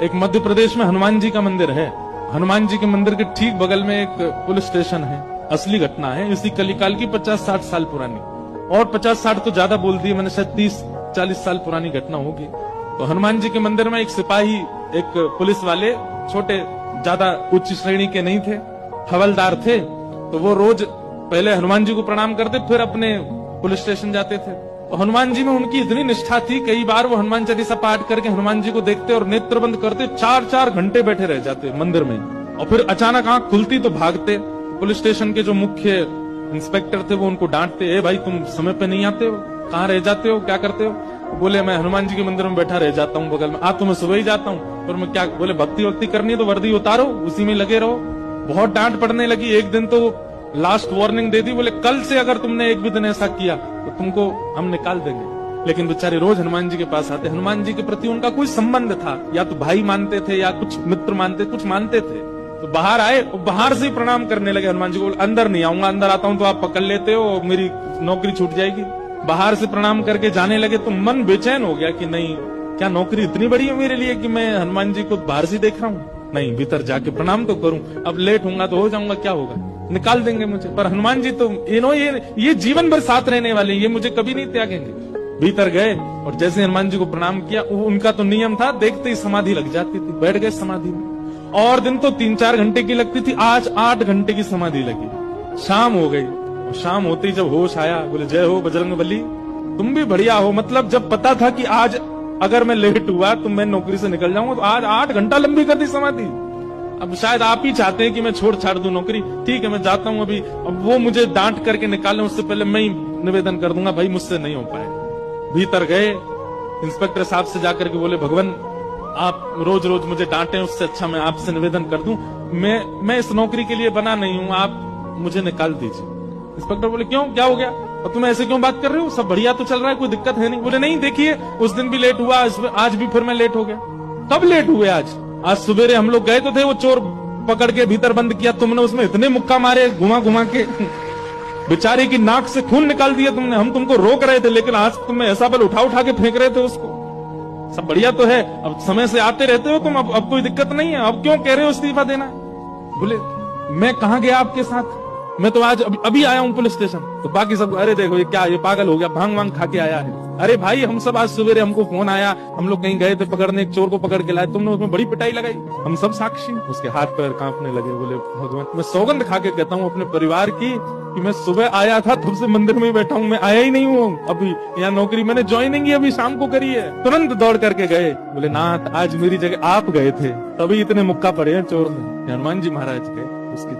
एक मध्य प्रदेश में हनुमान जी का मंदिर है। हनुमान जी के मंदिर के ठीक बगल में एक पुलिस स्टेशन है। असली घटना है, इसी कलिकाल की 50-60 साल पुरानी, और 50-60 तो ज्यादा बोल दिए मैंने, शायद 30-40 साल पुरानी घटना होगी। तो हनुमान जी के मंदिर में एक सिपाही, एक पुलिस वाले, छोटे, ज्यादा उच्च श्रेणी के नहीं थे, हवलदार थे। तो वो रोज पहले हनुमान जी को प्रणाम करते, फिर अपने पुलिस स्टेशन जाते थे। तो हनुमान जी में उनकी इतनी निष्ठा थी, कई बार वो हनुमान चालीसा पाठ करके हनुमान जी को देखते और नेत्र बंद करते, 4-4 घंटे बैठे रह जाते मंदिर में। और फिर अचानक आंख खुलती तो भागते। पुलिस स्टेशन के जो मुख्य इंस्पेक्टर थे वो उनको डांटते, ए भाई तुम समय पे नहीं आते हो, कहाँ रह जाते हो, क्या करते हो? बोले मैं हनुमान जी के मंदिर में बैठा रह जाता हूँ बगल में। आज तो मैं सुबह ही जाता हूँ, पर मैं क्या, बोले भक्ति वक्ति करनी है तो वर्दी उतारो, उसी में लगे रहो। बहुत डांट पड़ने लगी। एक दिन तो लास्ट वार्निंग दे दी, बोले कल से अगर तुमने एक भी दिन ऐसा किया तो तुमको हम निकाल देंगे। लेकिन बेचारे रोज हनुमान जी के पास आते। हनुमान जी के प्रति उनका कोई संबंध था, या तो भाई मानते थे या कुछ मित्र मानते, कुछ मानते थे। तो बाहर आए और बाहर से ही प्रणाम करने लगे हनुमान जी को। अंदर नहीं आऊंगा, अंदर आता हूं तो आप पकड़ लेते हो, मेरी नौकरी छूट जाएगी। बाहर से प्रणाम करके जाने लगे तो मन बेचैन हो गया कि नहीं, क्या नौकरी इतनी बड़ी है मेरे लिए कि मैं हनुमान जी को बाहर से देख रहा हूँ? नहीं, भीतर जाके प्रणाम तो करूं। अब लेट होऊंगा तो हो जाऊंगा, क्या होगा, निकाल देंगे मुझे। पर हनुमान जी तो ये जीवन भर साथ रहने वाले, ये मुझे कभी नहीं त्यागेंगे। भीतर गए और जैसे हनुमान जी को प्रणाम किया, उनका तो नियम था, देखते ही समाधि लग जाती थी, बैठ गए समाधि में। और दिन तो 3-4 घंटे की लगती थी, आज 8 घंटे की समाधि लगी। शाम हो गई, और शाम होते ही जब होश आया, बोले जय हो बजरंगबली, तुम भी बढ़िया हो। मतलब जब पता था कि आज अगर मैं लेट हुआ तो मैं नौकरी से निकल जाऊंगा, तो आज 8 घंटा लंबी कर दी समाधि। अब शायद आप ही चाहते हैं कि मैं छोड़ छाड़ दूं नौकरी, ठीक है मैं जाता हूं अभी। अब वो मुझे डांट करके निकालें उससे पहले मैं ही निवेदन कर दूंगा, भाई मुझसे नहीं हो पाए। भीतर गए, इंस्पेक्टर साहब से जाकर के बोले, भगवान आप रोज रोज मुझे डांटे, उससे अच्छा मैं आपसे निवेदन कर दूं, मैं इस नौकरी के लिए बना नहीं हूं, आप मुझे निकाल दीजिए। इंस्पेक्टर बोले क्यों, क्या हो गया, और तुम ऐसे क्यों बात कर रहे हो, सब बढ़िया तो चल रहा है, कोई दिक्कत है नहीं? बोले नहीं, देखिए उस दिन भी लेट हुआ, आज भी फिर मैं लेट हो गया। कब लेट हुए? आज सवेरे हम लोग गए तो थे, वो चोर पकड़ के भीतर बंद किया तुमने, उसमें इतने मुक्का मारे घुमा घुमा के, बेचारे की नाक से खून निकाल दिया तुमने। हम तुमको रोक रहे थे, लेकिन आज तुम्हें ऐसा बल उठा उठा के फेंक रहे थे उसको। सब बढ़िया तो है, अब समय से आते रहते हो तुम, अब कोई दिक्कत नहीं है, अब क्यों कह रहे हो इस्तीफा देना? बोले मैं कहाँ गया आपके साथ, मैं तो आज अभी आया हूँ पुलिस स्टेशन। तो बाकी सब, अरे देखो ये क्या, ये पागल हो गया, भांग वांग खा के आया है। अरे भाई हम सब आज सवेरे, हमको फोन आया, हम लोग कहीं गए थे पकड़ने, एक चोर को पकड़ के लाए, तुमने उसमें बड़ी पिटाई लगाई, हम सब साक्षी। उसके हाथ पैर कांपने लगे। बोले भगवान, मैं सौगंध खा के कहता हूँ अपने परिवार की कि मैं सुबह आया था, तब से मंदिर में ही बैठा हूँ, मैं आया ही नहीं हूँ अभी। यहाँ नौकरी मैंने ज्वाइनिंग ही अभी शाम को करी है। तुरंत दौड़ करके गए, बोले नाथ आज मेरी जगह आप गए थे, तभी इतने मुक्का पड़े हैं चोर में। हनुमान जी महाराज के उसकी